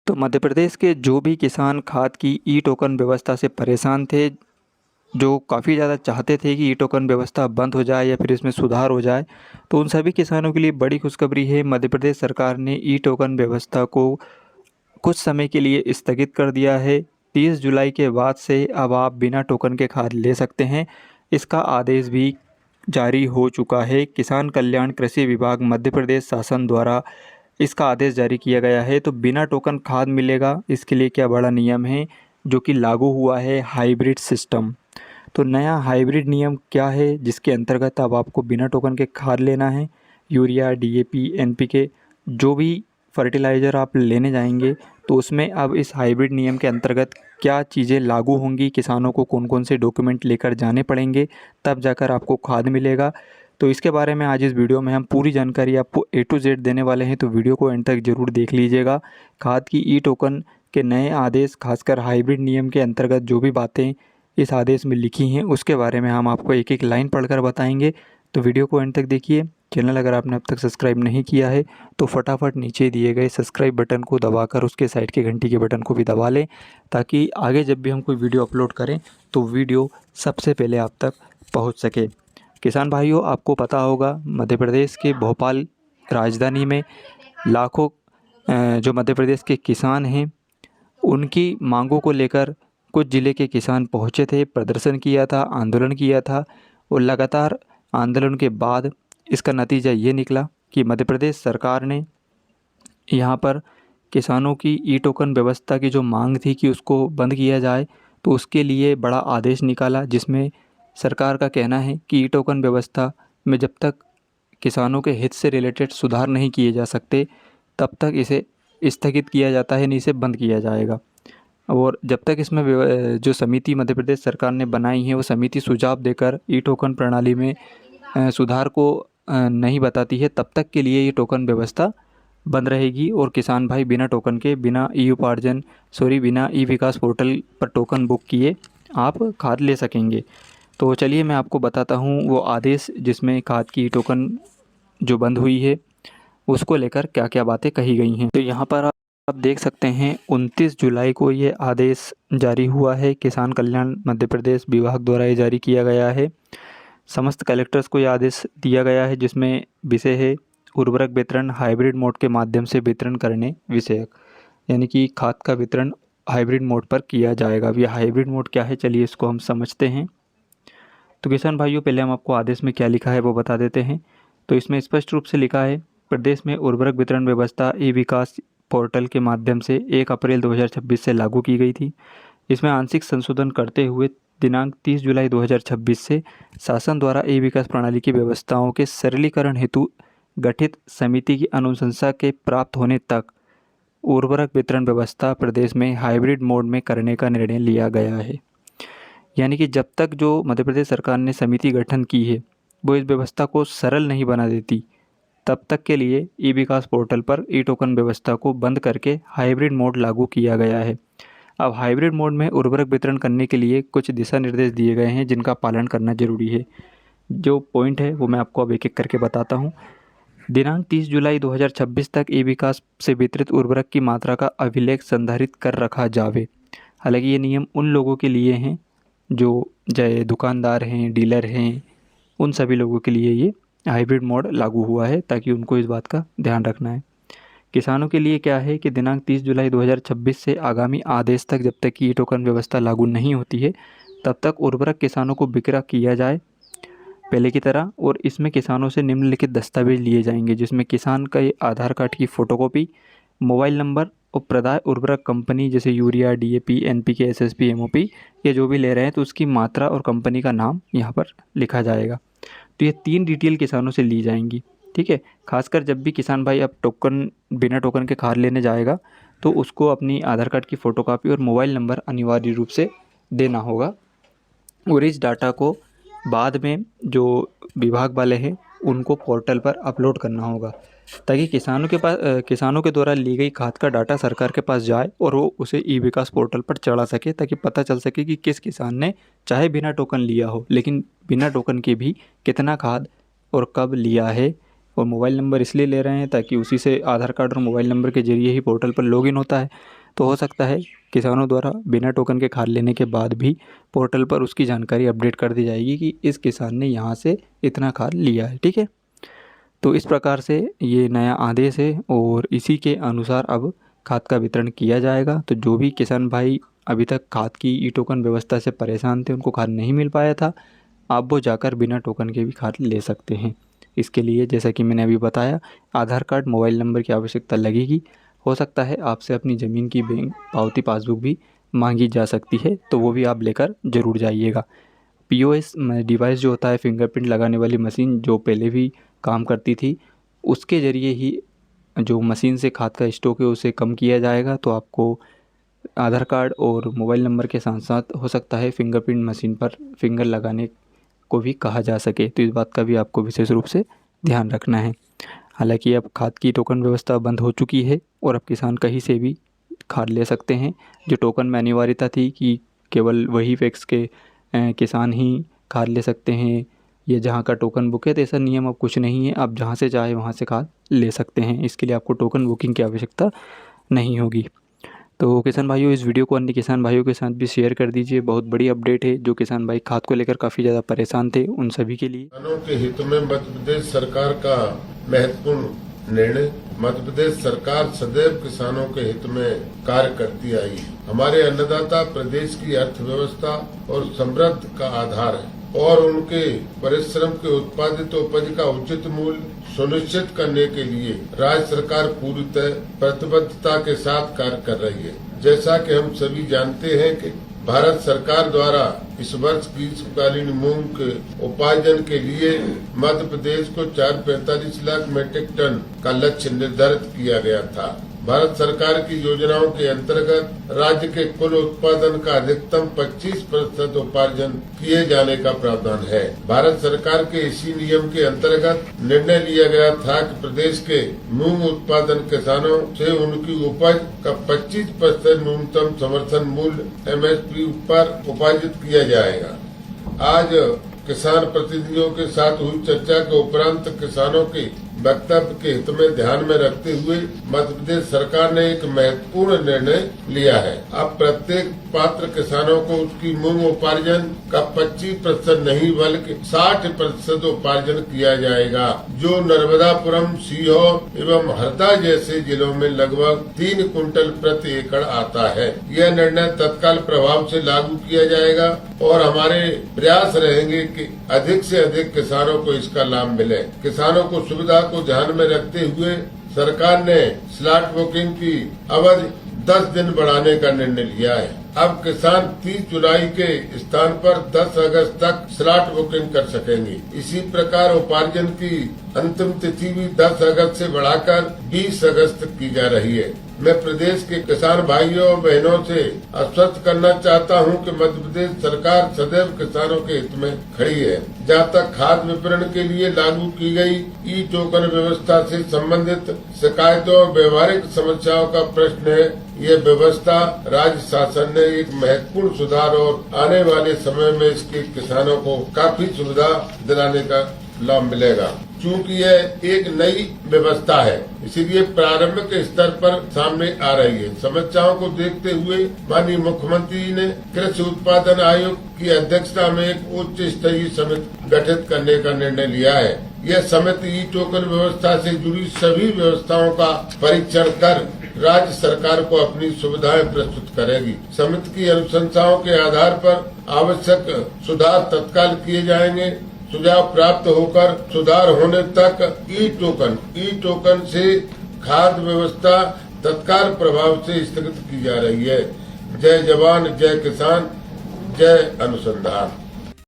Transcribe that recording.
तो मध्य प्रदेश के जो भी किसान खाद की ई टोकन व्यवस्था से परेशान थे, जो काफ़ी ज़्यादा चाहते थे कि ई टोकन व्यवस्था बंद हो जाए या फिर इसमें सुधार हो जाए, तो उन सभी किसानों के लिए बड़ी खुशखबरी है। मध्य प्रदेश सरकार ने ई टोकन व्यवस्था को कुछ समय के लिए स्थगित कर दिया है। 30 जुलाई के बाद से अब आप बिना टोकन के खाद ले सकते हैं। इसका आदेश भी जारी हो चुका है। किसान कल्याण कृषि विभाग मध्य प्रदेश शासन द्वारा इसका आदेश जारी किया गया है। तो बिना टोकन खाद मिलेगा, इसके लिए क्या बड़ा नियम है जो कि लागू हुआ है, हाइब्रिड सिस्टम। तो नया हाइब्रिड नियम क्या है जिसके अंतर्गत अब आपको बिना टोकन के खाद लेना है। यूरिया, डीएपी, एनपीके जो भी फर्टिलाइज़र आप लेने जाएंगे, तो उसमें अब इस हाइब्रिड नियम के अंतर्गत क्या चीज़ें लागू होंगी, किसानों को कौन कौन से डॉक्यूमेंट लेकर जाने पड़ेंगे, तब जाकर आपको खाद मिलेगा। तो इसके बारे में आज इस वीडियो में हम पूरी जानकारी आपको ए टू जेड देने वाले हैं, तो वीडियो को एंड तक ज़रूर देख लीजिएगा। खाद की ई टोकन के नए आदेश, खासकर हाइब्रिड नियम के अंतर्गत जो भी बातें इस आदेश में लिखी हैं, उसके बारे में हम आपको एक एक लाइन पढ़कर बताएंगे। तो वीडियो को एंड तक देखिए। चैनल अगर आपने अब तक सब्सक्राइब नहीं किया है तो फटाफट नीचे दिए गए सब्सक्राइब बटन को दबाकर उसके साइड के घंटी के बटन को भी दबा लें, ताकि आगे जब भी हम कोई वीडियो अपलोड करें तो वीडियो सबसे पहले आप तक पहुंच सके। किसान भाइयों, आपको पता होगा मध्य प्रदेश के भोपाल राजधानी में लाखों जो मध्य प्रदेश के किसान हैं, उनकी मांगों को लेकर कुछ ज़िले के किसान पहुंचे थे, प्रदर्शन किया था, आंदोलन किया था। और लगातार आंदोलन के बाद इसका नतीजा ये निकला कि मध्य प्रदेश सरकार ने यहाँ पर किसानों की ई टोकन व्यवस्था की जो मांग थी कि उसको बंद किया जाए, तो उसके लिए बड़ा आदेश निकाला, जिसमें सरकार का कहना है कि ई टोकन व्यवस्था में जब तक किसानों के हित से रिलेटेड सुधार नहीं किए जा सकते, तब तक इसे स्थगित किया जाता है, नहीं इसे बंद किया जाएगा। और जब तक इसमें जो समिति मध्य प्रदेश सरकार ने बनाई है, वो समिति सुझाव देकर ई टोकन प्रणाली में सुधार को नहीं बताती है, तब तक के लिए ये टोकन व्यवस्था बंद रहेगी और किसान भाई बिना टोकन के, बिना ई विकास पोर्टल पर टोकन बुक किए आप खाद ले सकेंगे। तो चलिए मैं आपको बताता हूँ वो आदेश जिसमें खाद की टोकन जो बंद हुई है उसको लेकर क्या क्या बातें कही गई हैं। तो यहाँ पर आप देख सकते हैं 29 जुलाई को ये आदेश जारी हुआ है। किसान कल्याण मध्य प्रदेश विभाग द्वारा ये जारी किया गया है। समस्त कलेक्टर्स को ये आदेश दिया गया है, जिसमें विषय है उर्वरक वितरण हाइब्रिड मोड के माध्यम से वितरण करने विषयक, यानी कि खाद का वितरण हाइब्रिड मोड पर किया जाएगा। अब ये हाइब्रिड मोड क्या है, चलिए इसको हम समझते हैं। तो किसान भाइयों, पहले हम आपको आदेश में क्या लिखा है वो बता देते हैं। तो इसमें स्पष्ट रूप से लिखा है, प्रदेश में उर्वरक वितरण व्यवस्था ई विकास पोर्टल के माध्यम से 1 अप्रैल 2026 से लागू की गई थी। इसमें आंशिक संशोधन करते हुए दिनांक 30 जुलाई 2026 से शासन द्वारा ई विकास प्रणाली की व्यवस्थाओं के सरलीकरण हेतु गठित समिति की अनुशंसा के प्राप्त होने तक उर्वरक वितरण व्यवस्था प्रदेश में हाइब्रिड मोड में करने का निर्णय लिया गया है। यानी कि जब तक जो मध्य प्रदेश सरकार ने समिति गठन की है वो इस व्यवस्था को सरल नहीं बना देती, तब तक के लिए ई विकास पोर्टल पर ई टोकन व्यवस्था को बंद करके हाइब्रिड मोड लागू किया गया है। अब हाइब्रिड मोड में उर्वरक वितरण करने के लिए कुछ दिशा निर्देश दिए गए हैं जिनका पालन करना जरूरी है। जो पॉइंट है वो मैं आपको अब एक एक करके बताता हूँ। दिनांक 30 जुलाई 2026 तक ई विकास से वितरित उर्वरक की मात्रा का अभिलेख संधारित कर रखा जावे। हालांकि ये नियम उन लोगों के लिए हैं जो चाहे दुकानदार हैं, डीलर हैं, उन सभी लोगों के लिए ये हाइब्रिड मोड लागू हुआ है, ताकि उनको इस बात का ध्यान रखना है। किसानों के लिए क्या है कि दिनांक 30 जुलाई 2026 से आगामी आदेश तक, जब तक कि ई टोकन व्यवस्था लागू नहीं होती है, तब तक उर्वरक किसानों को विक्रय किया जाए पहले की तरह। और इसमें किसानों से निम्नलिखित दस्तावेज लिए जाएंगे, जिसमें किसान का आधार कार्ड की फ़ोटोकॉपी, मोबाइल नंबर और प्रदाय उर्वरक कंपनी जैसे urea, DAP, NPK, SSP, MOP, ये जो भी ले रहे हैं तो उसकी मात्रा और कंपनी का नाम यहाँ पर लिखा जाएगा। तो ये 3 डिटेल किसानों से ली जाएंगी, ठीक है। खासकर जब भी किसान भाई अब बिना टोकन के खाद लेने जाएगा तो उसको अपनी आधार कार्ड की फ़ोटोकॉपी और मोबाइल नंबर अनिवार्य रूप से देना होगा। और इस डाटा को बाद में जो विभाग वाले हैं उनको पोर्टल पर अपलोड करना होगा, ताकि किसानों के द्वारा ली गई खाद का डाटा सरकार के पास जाए और वो उसे ई विकास पोर्टल पर चढ़ा सके, ताकि पता चल सके कि किस किसान ने चाहे बिना टोकन लिया हो, लेकिन बिना टोकन के भी कितना खाद और कब लिया है, और मोबाइल नंबर इसलिए ले रहे हैं ताकि उसी से आधार कार्ड और मोबाइल नंबर के ज़रिए ही पोर्टल पर लॉगिन होता है। तो हो सकता है किसानों द्वारा बिना टोकन के खाद लेने के बाद भी पोर्टल पर उसकी जानकारी अपडेट कर दी जाएगी कि इस किसान ने यहाँ से इतना खाद लिया है। ठीक है, तो इस प्रकार से ये नया आदेश है और इसी के अनुसार अब खाद का वितरण किया जाएगा। तो जो भी किसान भाई अभी तक खाद की ई टोकन व्यवस्था से परेशान थे, उनको खाद नहीं मिल पाया था, अब वो जाकर बिना टोकन के भी खाद ले सकते हैं। इसके लिए जैसा कि मैंने अभी बताया, आधार कार्ड, मोबाइल नंबर की आवश्यकता लगेगी। हो सकता है आपसे अपनी ज़मीन की बैंक पावती पासबुक भी मांगी जा सकती है, तो वो भी आप लेकर ज़रूर जाइएगा। पीओएस डिवाइस जो होता है, फिंगरप्रिंट लगाने वाली मशीन जो पहले भी काम करती थी, उसके ज़रिए ही जो मशीन से खाद का स्टॉक है उसे कम किया जाएगा। तो आपको आधार कार्ड और मोबाइल नंबर के साथ साथ हो सकता है फिंगरप्रिंट मशीन पर फिंगर लगाने को भी कहा जा सके। तो इस बात का भी आपको विशेष रूप से ध्यान रखना है। हालांकि अब खाद की टोकन व्यवस्था बंद हो चुकी है और अब किसान कहीं से भी खाद ले सकते हैं। जो टोकन में अनिवार्यता थी कि केवल वही पैक्स के किसान ही खाद ले सकते हैं, ये जहाँ का टोकन बुक है, तो ऐसा नियम अब कुछ नहीं है। आप जहाँ से चाहे वहाँ से खाद ले सकते हैं। इसके लिए आपको टोकन बुकिंग की आवश्यकता नहीं होगी। तो किसान भाइयों, इस वीडियो को अन्य किसान भाइयों के साथ भी शेयर कर दीजिए। बहुत बड़ी अपडेट है। जो किसान भाई खाद को लेकर काफ़ी ज़्यादा परेशान थे, उन सभी के लिए। किसानों के हित में मध्य प्रदेश सरकार का महत्वपूर्ण निर्णय। मध्य प्रदेश सरकार सदैव किसानों के हित में कार्य करती आई है। हमारे अन्नदाता प्रदेश की अर्थव्यवस्था और समृद्धि का आधार है और उनके परिश्रम के उत्पादित उपज का उचित मूल्य सुनिश्चित करने के लिए राज्य सरकार पूरी प्रतिबद्धता के साथ कार्य कर रही है। जैसा कि हम सभी जानते हैं कि भारत सरकार द्वारा इस वर्ष ग्रीष्मकालीन मूंग के उपार्जन के लिए मध्य प्रदेश को 445 लाख मीट्रिक टन का लक्ष्य निर्धारित किया गया था। भारत सरकार की योजनाओं के अंतर्गत राज्य के कुल उत्पादन का अधिकतम 25% उपार्जन किए जाने का प्रावधान है। भारत सरकार के इसी नियम के अंतर्गत निर्णय लिया गया था कि प्रदेश के मूंग उत्पादन किसानों से उनकी उपज का 25% न्यूनतम समर्थन मूल्य MSP पर उपार्जित किया जाएगा। आज किसान प्रतिनिधियों के साथ हुई चर्चा के उपरांत किसानों के वक्तव्य के हित में ध्यान में रखते हुए मध्य प्रदेश सरकार ने एक महत्वपूर्ण निर्णय लिया है। अब प्रत्येक पात्र किसानों को उसकी मूंग उपार्जन का 25% नहीं बल्कि 60% उपार्जन किया जाएगा, जो नर्मदापुरम, सीहोर एवं हरदा जैसे जिलों में लगभग 3 कुंटल प्रति एकड़ आता है। यह निर्णय तत्काल प्रभाव से लागू किया जाएगा और हमारे प्रयास रहेंगे कि अधिक से अधिक किसानों को इसका लाभ मिले। किसानों को सुविधा को ध्यान में रखते हुए सरकार ने स्लॉट बुकिंग की अवधि 10 दिन बढ़ाने का निर्णय लिया है। अब किसान 30 जुलाई के स्थान पर 10 अगस्त तक स्लॉट बुकिंग कर सकेंगे। इसी प्रकार उपार्जन की अंतिम तिथि भी 10 अगस्त से बढ़ाकर 20 अगस्त तक की जा रही है। मैं प्रदेश के किसान भाइयों और बहनों से आश्वस्त करना चाहता हूं कि मध्य प्रदेश सरकार सदैव किसानों के हित में खड़ी है। जहां तक खाद वितरण के लिए लागू की गई ई टोकन व्यवस्था से संबंधित शिकायतों और व्यवहारिक समस्याओं का प्रश्न है, ये व्यवस्था राज्य शासन ने एक महत्वपूर्ण सुधार और आने वाले समय में इसके किसानों को काफी सुविधा दिलाने का लाभ मिलेगा। चूंकि यह एक नई व्यवस्था है, इसीलिए प्रारंभिक स्तर पर सामने आ रही है। समस्याओं को देखते हुए माननीय मुख्यमंत्री ने कृषि उत्पादन आयोग की अध्यक्षता में एक उच्च स्तरीय समिति गठित करने का निर्णय लिया है। यह समिति ई टोकन व्यवस्था से जुड़ी सभी व्यवस्थाओं का परीक्षण कर राज्य सरकार को अपनी सुविधाएं प्रस्तुत करेगी। समिति की अनुशंसाओं के आधार पर आवश्यक सुधार तत्काल किए जाएंगे। सुझाव प्राप्त होकर सुधार होने तक ई टोकन से खाद्य व्यवस्था तत्काल प्रभाव से स्थगित की जा रही है। जय जवान, जय किसान, जय अनुसंधान।